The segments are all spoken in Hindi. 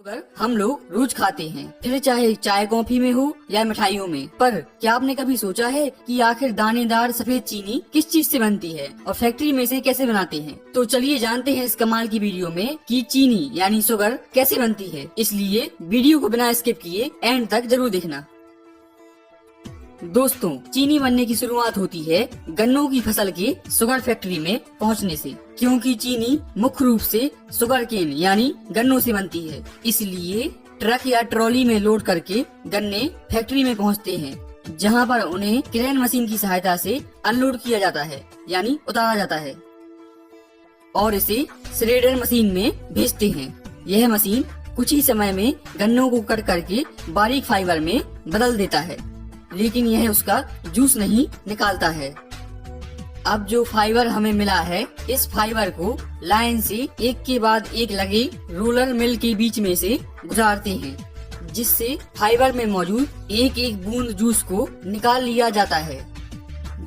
शुगर हम लोग रोज खाते हैं, फिर चाहे चाय कॉफी में हो या मिठाइयों में। पर क्या आपने कभी सोचा है कि आखिर दानेदार सफेद चीनी किस चीज से बनती है और फैक्ट्री में से कैसे बनाते हैं? तो चलिए जानते हैं इस कमाल की वीडियो में कि चीनी यानी शुगर कैसे बनती है। इसलिए वीडियो को बिना स्किप किए एंड तक जरूर देखना। दोस्तों, चीनी बनने की शुरुआत होती है गन्नों की फसल के शुगर फैक्ट्री में पहुंचने से, क्योंकि चीनी मुख्य रूप से शुगर केन यानी गन्नों से बनती है। इसलिए ट्रक या ट्रॉली में लोड करके गन्ने फैक्ट्री में पहुंचते हैं, जहां पर उन्हें क्रेन मशीन की सहायता से अनलोड किया जाता है यानी उतारा जाता है और इसे श्रेडर मशीन में भेजते हैं। यह मशीन कुछ ही समय में गन्नों को कट करके बारीक फाइबर में बदल देता है, लेकिन यह उसका जूस नहीं निकालता है। अब जो फाइबर हमें मिला है, इस फाइबर को लाइन से एक के बाद एक लगे रोलर मिल के बीच में से गुजारते हैं, जिससे फाइबर में मौजूद एक एक बूंद जूस को निकाल लिया जाता है।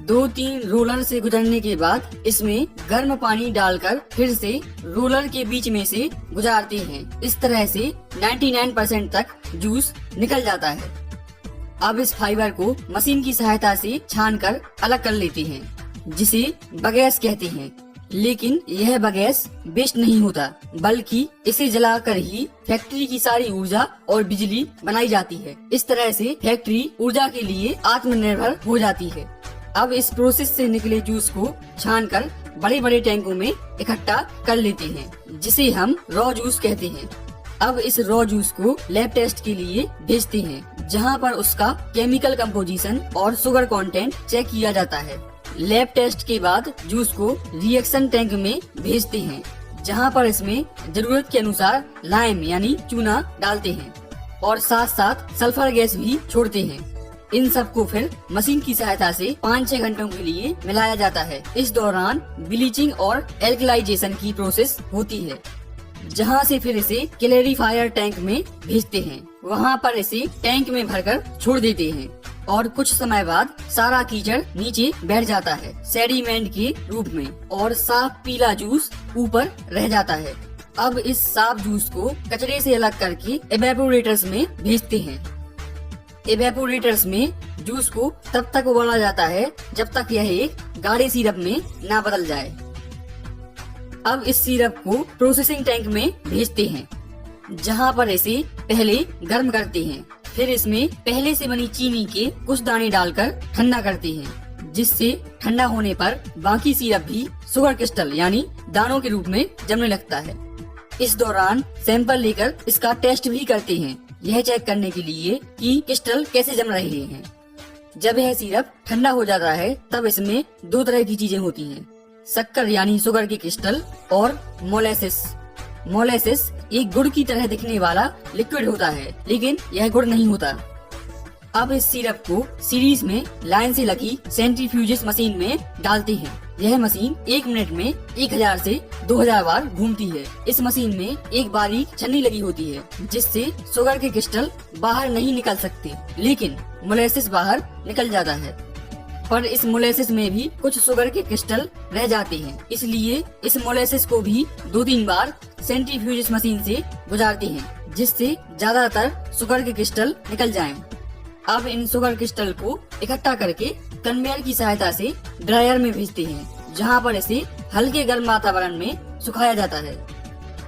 2-3 रोलर से गुजरने के बाद इसमें गर्म पानी डालकर फिर से रोलर के बीच में से गुजारते हैं। इस तरह से 99% तक जूस निकल जाता है। अब इस फाइबर को मशीन की सहायता से छानकर अलग कर लेते हैं, जिसे बगैस कहते हैं। लेकिन यह बगैस वेस्ट नहीं होता, बल्कि इसे जलाकर ही फैक्ट्री की सारी ऊर्जा और बिजली बनाई जाती है। इस तरह से फैक्ट्री ऊर्जा के लिए आत्मनिर्भर हो जाती है। अब इस प्रोसेस से निकले जूस को छानकर बड़े बड़े टैंकों में इकट्ठा कर लेते हैं, जिसे हम रॉ जूस कहते हैं। अब इस रॉ जूस को लैब टेस्ट के लिए भेजते हैं, जहां पर उसका केमिकल कंपोजिशन और शुगर कंटेंट चेक किया जाता है। लैब टेस्ट के बाद जूस को रिएक्शन टैंक में भेजते हैं, जहां पर इसमें जरूरत के अनुसार लाइम यानी चूना डालते हैं और साथ साथ सल्फर गैस भी छोड़ते हैं। इन सबको फिर मशीन की सहायता से 5-6 घंटों के लिए मिलाया जाता है। इस दौरान ब्लीचिंग और एल्कलाइजेशन की प्रोसेस होती है, जहां से फिर इसे क्लेरिफायर टैंक में भेजते हैं। वहां पर इसे टैंक में भरकर छोड़ देते हैं और कुछ समय बाद सारा कीचड़ नीचे बैठ जाता है सेडिमेंट के रूप में और साफ पीला जूस ऊपर रह जाता है। अब इस साफ जूस को कचरे से अलग करके एवेपोरेटर्स में भेजते हैं। एवेपोरेटर्स में जूस को तब तक उबाला जाता है जब तक यह एक गाढ़े सिरप में न बदल जाए। अब इस सिरप को प्रोसेसिंग टैंक में भेजते हैं, जहां पर इसे पहले गर्म करते हैं। फिर इसमें पहले से बनी चीनी के कुछ दाने डालकर ठंडा करते हैं, जिससे ठंडा होने पर बाकी सिरप भी शुगर क्रिस्टल यानी दानों के रूप में जमने लगता है। इस दौरान सैंपल लेकर इसका टेस्ट भी करते हैं, यह चेक करने के लिए कि क्रिस्टल कैसे जम रहे हैं। जब यह सिरप ठंडा हो जाता है, तब इसमें 2 तरह की चीजें होती हैं, शक्कर यानी शुगर के क्रिस्टल और मोलेसिस। मोलेसिस एक गुड़ की तरह दिखने वाला लिक्विड होता है, लेकिन यह गुड़ नहीं होता। अब इस सिरप को सीरीज में लाइन से लगी सेंट्रीफ्यूजिस मशीन में डालते हैं। यह मशीन 1 मिनट में 1000 से 2000 बार घूमती है। इस मशीन में एक बारीक छन्नी लगी होती है, जिससे शुगर के क्रिस्टल बाहर नहीं निकल सकते, लेकिन मोलेसिस बाहर निकल जाता है। पर इस मोलेसिस में भी कुछ शुगर के क्रिस्टल रह जाते हैं, इसलिए इस मोलेसिस को भी 2-3 बार सेंट्रीफ्यूजिस मशीन से गुजारते हैं, जिससे ज्यादातर शुगर के क्रिस्टल निकल जाएं। अब इन शुगर क्रिस्टल को इकट्ठा करके कन्वेयर की सहायता से ड्रायर में भेजते हैं, जहां पर इसे हल्के गर्म वातावरण में सुखाया जाता है।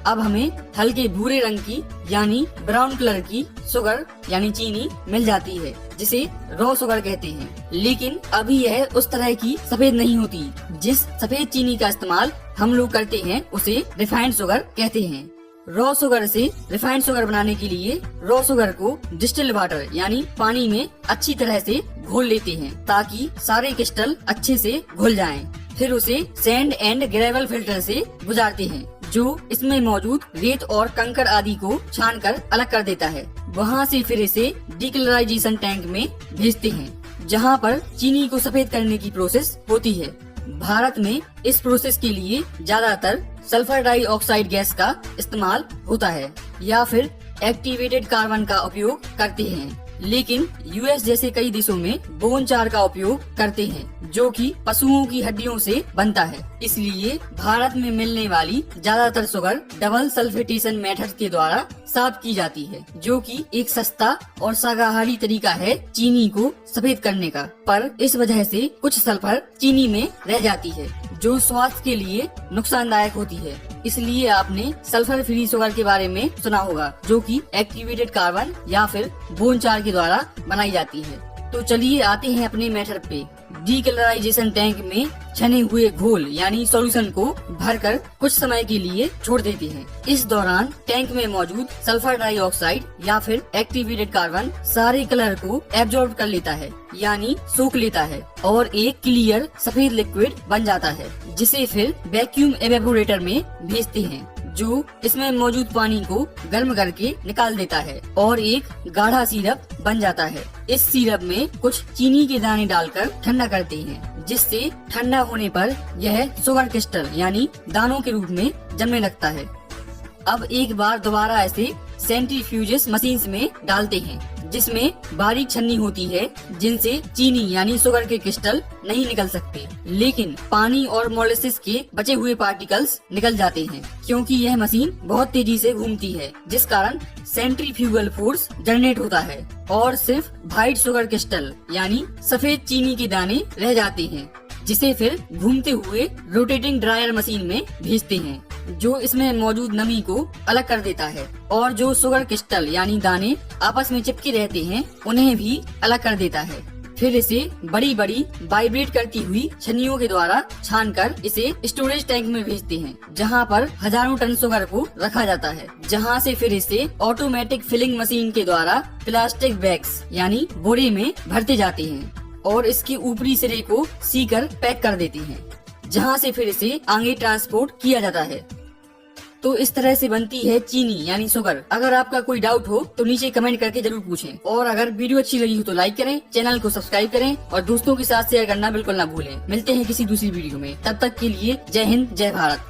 अब हमें हल्के भूरे रंग की यानी ब्राउन कलर की शुगर यानी चीनी मिल जाती है, जिसे रॉ शुगर कहते हैं। लेकिन अभी यह उस तरह की सफेद नहीं होती। जिस सफेद चीनी का इस्तेमाल हम लोग करते हैं, उसे रिफाइंड शुगर कहते हैं। रॉ शुगर से रिफाइंड शुगर बनाने के लिए रॉ शुगर को डिस्टिल्ड वाटर यानी पानी में अच्छी तरह से घोल लेते हैं, ताकि सारे क्रिस्टल अच्छे से घुल जाएं। फिर उसे सैंड एंड ग्रेवल फिल्टर से गुजारते हैं, जो इसमें मौजूद रेत और कंकड़ आदि को छानकर अलग कर देता है। वहां से फिर इसे डिक्लराइजेशन टैंक में भेजते हैं, जहां पर चीनी को सफेद करने की प्रोसेस होती है। भारत में इस प्रोसेस के लिए ज्यादातर सल्फर डाइऑक्साइड गैस का इस्तेमाल होता है या फिर एक्टिवेटेड कार्बन का उपयोग करते हैं। लेकिन यूएस जैसे कई देशों में बोन चार का उपयोग करते हैं, जो कि पशुओं की हड्डियों से बनता है। इसलिए भारत में मिलने वाली ज्यादातर शुगर डबल सल्फेटेशन मेथड के द्वारा साफ की जाती है, जो कि एक सस्ता और शाकाहारी तरीका है चीनी को सफेद करने का। पर इस वजह से कुछ सल्फर चीनी में रह जाती है, जो स्वास्थ्य के लिए नुकसानदायक होती है। इसलिए आपने सल्फर फ्री शुगर के बारे में सुना होगा, जो कि एक्टिवेटेड कार्बन या फिर बोन चार के द्वारा बनाई जाती है। तो चलिए आते हैं अपने मेथड पे। डीकलराइजेशन टैंक में छने हुए घोल यानी सॉल्यूशन को भरकर कुछ समय के लिए छोड़ देते हैं। इस दौरान टैंक में मौजूद सल्फर डाइऑक्साइड या फिर एक्टिवेटेड कार्बन सारे कलर को एब्जॉर्ब कर लेता है यानी सोख लेता है और एक क्लियर सफेद लिक्विड बन जाता है, जिसे फिर वैक्यूम एवेपोरेटर में भेजते हैं, जो इसमें मौजूद पानी को गर्म करके निकाल देता है और एक गाढ़ा सिरप बन जाता है। इस सिरप में कुछ चीनी के दाने डालकर ठंडा करते हैं, जिससे ठंडा होने पर यह शुगर क्रिस्टल यानी दानों के रूप में जमने लगता है। अब एक बार दोबारा ऐसे सेंट्रीफ्यूजेस मशीन्स में डालते हैं, जिसमें बारीक छन्नी होती है, जिनसे चीनी यानी शुगर के क्रिस्टल नहीं निकल सकते, लेकिन पानी और मोलेसिस के बचे हुए पार्टिकल्स निकल जाते हैं, क्योंकि यह मशीन बहुत तेजी से घूमती है, जिस कारण सेंट्रीफ्यूगल फोर्स जनरेट होता है और सिर्फ व्हाइट शुगर क्रिस्टल यानी सफेद चीनी के दाने रह जाते हैं, जिसे फिर घूमते हुए रोटेटिंग ड्रायर मशीन में भेजते हैं, जो इसमें मौजूद नमी को अलग कर देता है और जो शुगर क्रिस्टल यानी दाने आपस में चिपके रहते हैं उन्हें भी अलग कर देता है। फिर इसे बड़ी बड़ी वाइब्रेट करती हुई छन्नियों के द्वारा छानकर इसे स्टोरेज टैंक में भेजते हैं, जहां पर हजारों टन शुगर को रखा जाता है, जहां से फिर इसे ऑटोमेटिक फिलिंग मशीन के द्वारा प्लास्टिक बैग्स यानी बोरे में भरते जाते हैं और इसके ऊपरी सिरे को सीकर पैक कर देते हैं, जहां से फिर इसे आगे ट्रांसपोर्ट किया जाता है। तो इस तरह से बनती है चीनी यानी शुगर। अगर आपका कोई डाउट हो तो नीचे कमेंट करके जरूर पूछें, और अगर वीडियो अच्छी लगी हो तो लाइक करें, चैनल को सब्सक्राइब करें और दोस्तों के साथ शेयर करना बिल्कुल ना भूलें। मिलते हैं किसी दूसरी वीडियो में, तब तक के लिए जय हिंद जय भारत।